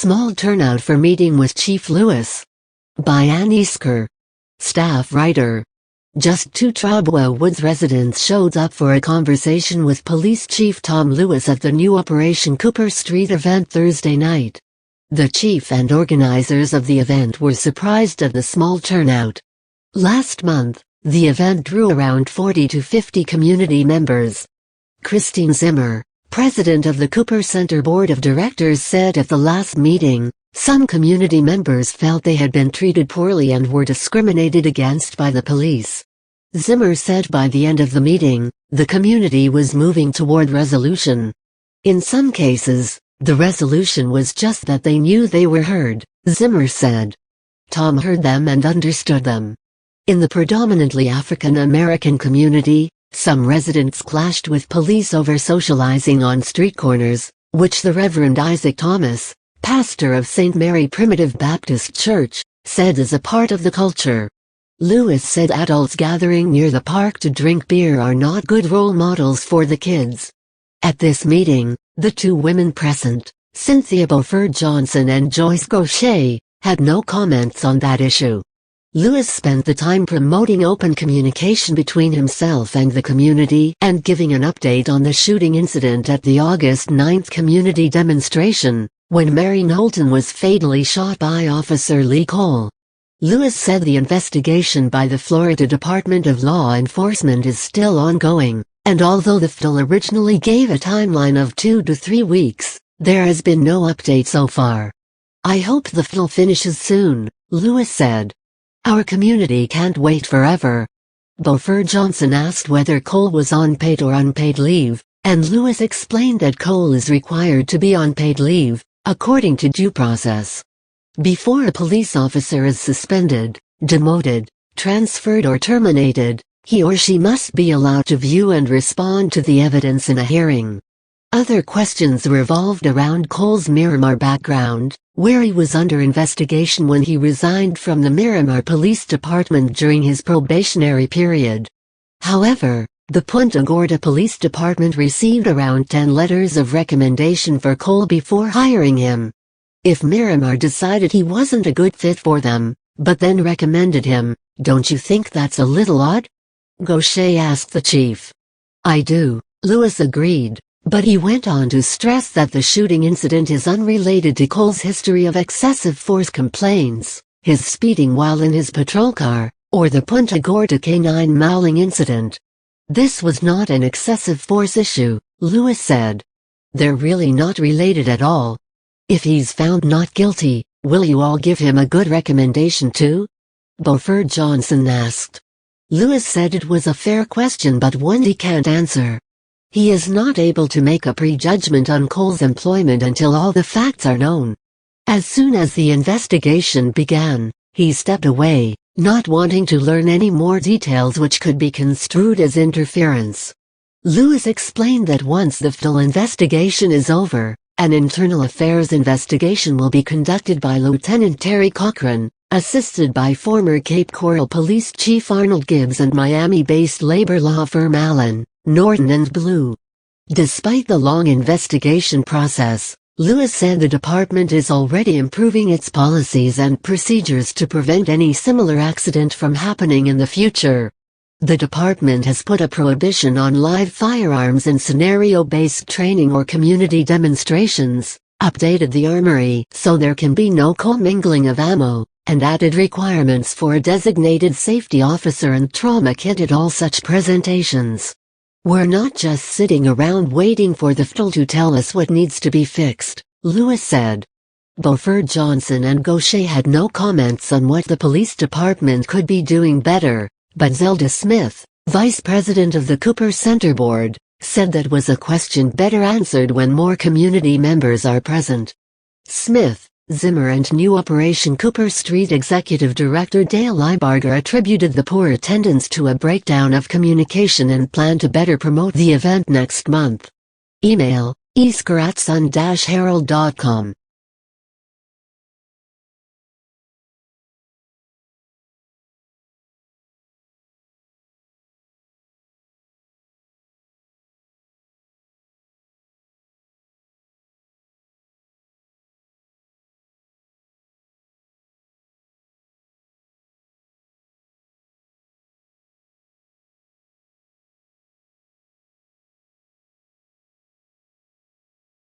Small turnout for meeting with Chief Lewis. By Ann Easker. Staff writer. Just 2 Trabwa Woods residents showed up for a conversation with Police Chief Tom Lewis at the new Operation Cooper Street event Thursday night. The chief and organizers of the event were surprised at the small turnout. Last month, the event drew around 40 to 50 community members. Christine Zimmer, president of the Cooper Center Board of Directors, said at the last meeting, some community members felt they had been treated poorly and were discriminated against by the police. Zimmer said by the end of the meeting, the community was moving toward resolution. In some cases, the resolution was just that they knew they were heard, Zimmer said. Tom heard them and understood them. In the predominantly African American community, some residents clashed with police over socializing on street corners, which the Reverend Isaac Thomas, pastor of St. Mary Primitive Baptist Church, said is a part of the culture. Lewis said adults gathering near the park to drink beer are not good role models for the kids. At this meeting, the 2 women present, Cynthia Beaufort Johnson and Joyce Gaucher, had no comments on that issue. Lewis spent the time promoting open communication between himself and the community and giving an update on the shooting incident at the August 9th community demonstration, when Mary Knowlton was fatally shot by Officer Lee Cole. Lewis said the investigation by the Florida Department of Law Enforcement is still ongoing, and although the FDL originally gave a timeline of 2 to 3 weeks, there has been no update so far. I hope the FDL finishes soon, Lewis said. Our community can't wait forever. Beaufort Johnson asked whether Cole was on paid or unpaid leave, and Lewis explained that Cole is required to be on paid leave, according to due process. Before a police officer is suspended, demoted, transferred or terminated, he or she must be allowed to view and respond to the evidence in a hearing. Other questions revolved around Cole's Miramar background, where he was under investigation when he resigned from the Miramar Police Department during his probationary period. However, the Punta Gorda Police Department received around 10 letters of recommendation for Cole before hiring him. If Miramar decided he wasn't a good fit for them, but then recommended him, don't you think that's a little odd? Gaucher asked the chief. I do, Lewis agreed, but he went on to stress that the shooting incident is unrelated to Cole's history of excessive force complaints, his speeding while in his patrol car, or the Punta Gorda K-9 mauling incident. This was not an excessive force issue, Lewis said. They're really not related at all. If he's found not guilty, will you all give him a good recommendation too? Beaufort Johnson asked. Lewis said it was a fair question but one he can't answer. He is not able to make a prejudgment on Cole's employment until all the facts are known. As soon as the investigation began, he stepped away, not wanting to learn any more details which could be construed as interference. Lewis explained that once the FDL investigation is over, an internal affairs investigation will be conducted by Lieutenant Terry Cochran, assisted by former Cape Coral Police Chief Arnold Gibbs and Miami-based labor law firm Allen, Norton and Blue. Despite the long investigation process, Lewis said the department is already improving its policies and procedures to prevent any similar accident from happening in the future. The department has put a prohibition on live firearms in scenario-based training or community demonstrations, updated the armory so there can be no commingling of ammo, and added requirements for a designated safety officer and trauma kit at all such presentations. We're not just sitting around waiting for the FDL to tell us what needs to be fixed, Lewis said. Beaufort Johnson and Gaucher had no comments on what the police department could be doing better, but Zelda Smith, vice president of the Cooper Center Board, said that was a question better answered when more community members are present. Smith, Zimmer and new Operation Cooper Street Executive Director Dale Liebarger attributed the poor attendance to a breakdown of communication and plan to better promote the event next month. Email, easker@sun-herald.com